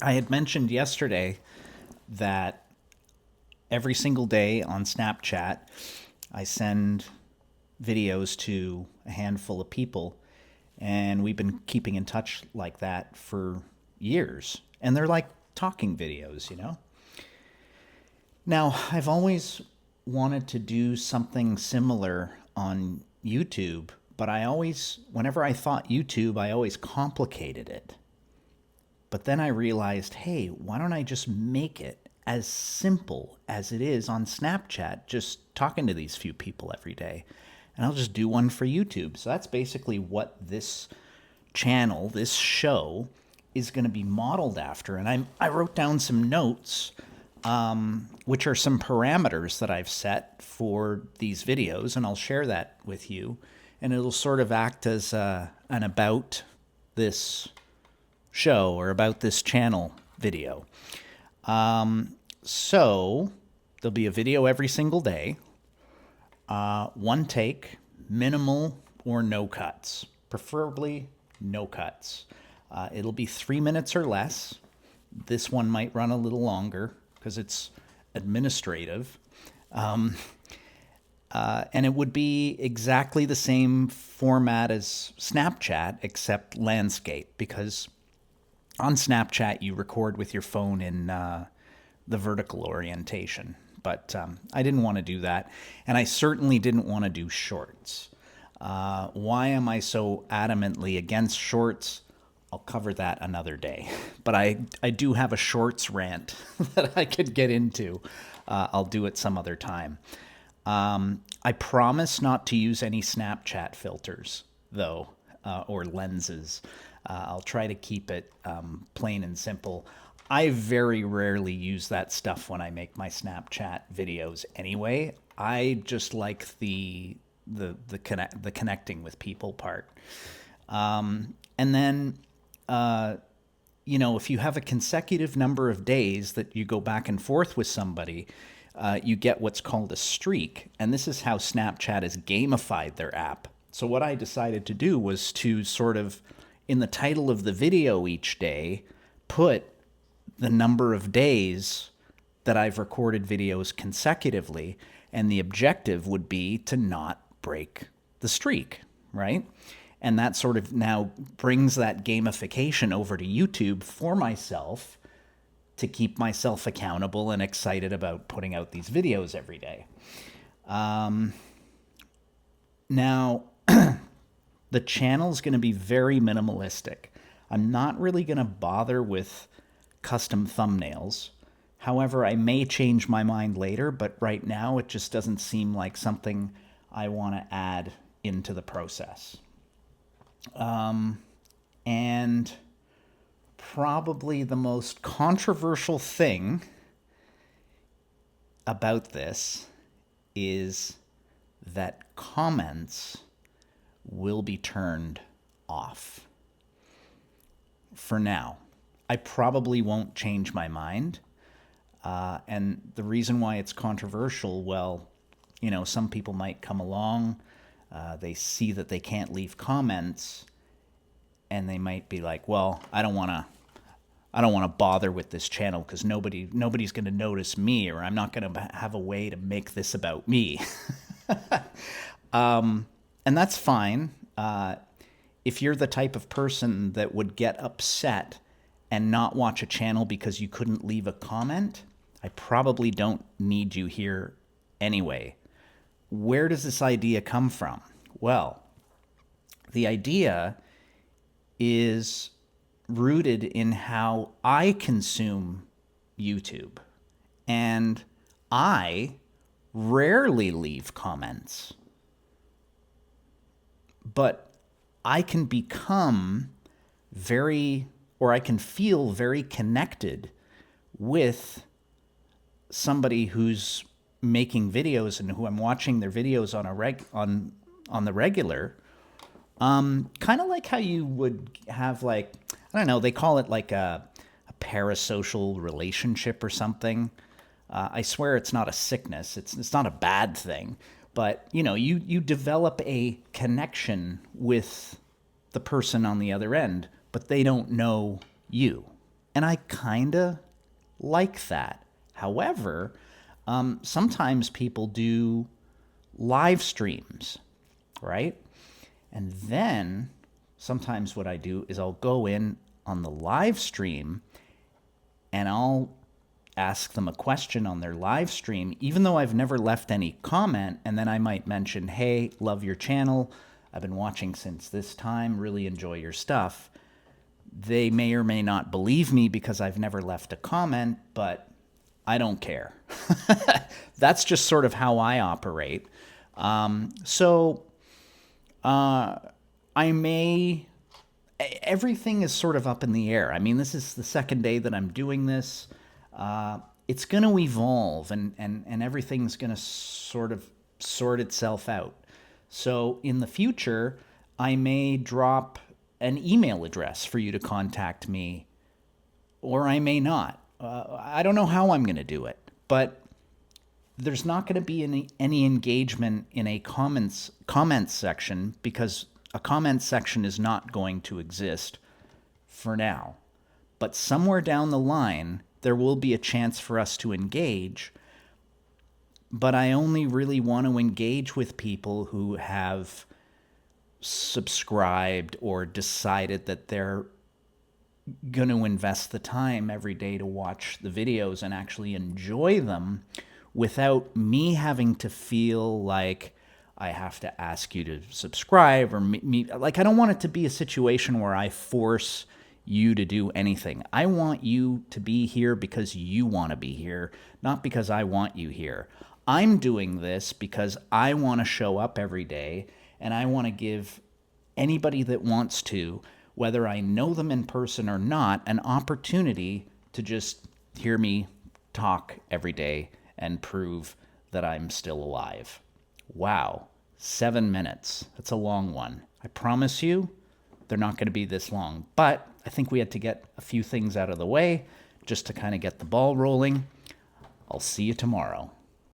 I had mentioned yesterday that every single day on Snapchat, I send videos to a handful of people, and we've been keeping in touch like that for years. And they're like talking videos. Now, I've always wanted to do something similar on YouTube, but whenever I thought YouTube, I always complicated it. But then I realized, hey, why don't I just make it as simple as it is on Snapchat, just talking to these few people every day? And I'll just do one for YouTube. So that's basically what this channel, this show, is going to be modeled after. And I wrote down some notes, which are some parameters that I've set for these videos, and I'll share that with you. And it'll sort of act as an about this show or about this channel video. So there'll be a video every single day, one take, minimal or no cuts, preferably no cuts. It'll be 3 minutes or less. This one might run a little longer because it's administrative. And it would be exactly the same format as Snapchat, except landscape, because on Snapchat, you record with your phone in the vertical orientation. But I didn't want to do that. And I certainly didn't want to do shorts. Why am I so adamantly against shorts? I'll cover that another day. But I do have a shorts rant that I could get into. I'll do it some other time. I promise not to use any Snapchat filters, though, or lenses. I'll try to keep it plain and simple. I very rarely use that stuff when I make my Snapchat videos anyway. I just like the connecting with people part. And then if you have a consecutive number of days that you go back and forth with somebody, you get what's called a streak. And this is how Snapchat has gamified their app. So what I decided to do was to sort of, in the title of the video each day, put the number of days that I've recorded videos consecutively. And the objective would be to not break the streak, right? And that sort of now brings that gamification over to YouTube for myself to keep myself accountable and excited about putting out these videos every day. Now, the channel's going to be very minimalistic. I'm not really going to bother with custom thumbnails. However, I may change my mind later, but right now it just doesn't seem like something I want to add into the process. And probably the most controversial thing about this is that comments will be turned off. For now. I probably won't change my mind. And the reason why it's controversial, well, some people might come along, they see that they can't leave comments, and they might be like, well, I don't want to bother with this channel because nobody's going to notice me, or I'm not going to have a way to make this about me. And that's fine. If you're the type of person that would get upset and not watch a channel because you couldn't leave a comment, I probably don't need you here anyway. Where does this idea come from? Well, the idea is rooted in how I consume YouTube. And I rarely leave comments. But I can I can feel very connected with somebody who's making videos and who I'm watching their videos on the regular. Kind of like how you would have, like, I don't know, they call it like a parasocial relationship or something. I swear it's not a sickness. It's not a bad thing. But, you develop a connection with the person on the other end, but they don't know you. And I kind of like that. However, sometimes people do live streams, right? And then sometimes what I do is I'll go in on the live stream and I'll ask them a question on their live stream, even though I've never left any comment. And then I might mention, hey, love your channel. I've been watching since this time, really enjoy your stuff. They may or may not believe me because I've never left a comment, but I don't care. That's just sort of how I operate. Everything is sort of up in the air. I mean, this is the second day that I'm doing this. It's going to evolve and everything's going to sort of sort itself out. So in the future, I may drop an email address for you to contact me, or I may not. I don't know how I'm going to do it, but there's not going to be any engagement in a comments section because a comment section is not going to exist for now. But somewhere down the line, there will be a chance for us to engage. But I only really want to engage with people who have subscribed or decided that they're going to invest the time every day to watch the videos and actually enjoy them without me having to feel like I have to ask you to subscribe or like I don't want it to be a situation where I force you to do anything. I want you to be here because you want to be here, not because I want you here. I'm doing this because I want to show up every day and I want to give anybody that wants to, whether I know them in person or not, an opportunity to just hear me talk every day and prove that I'm still alive. Wow, 7 minutes. That's a long one. I promise you, they're not going to be this long. But I think we had to get a few things out of the way just to kind of get the ball rolling. I'll see you tomorrow.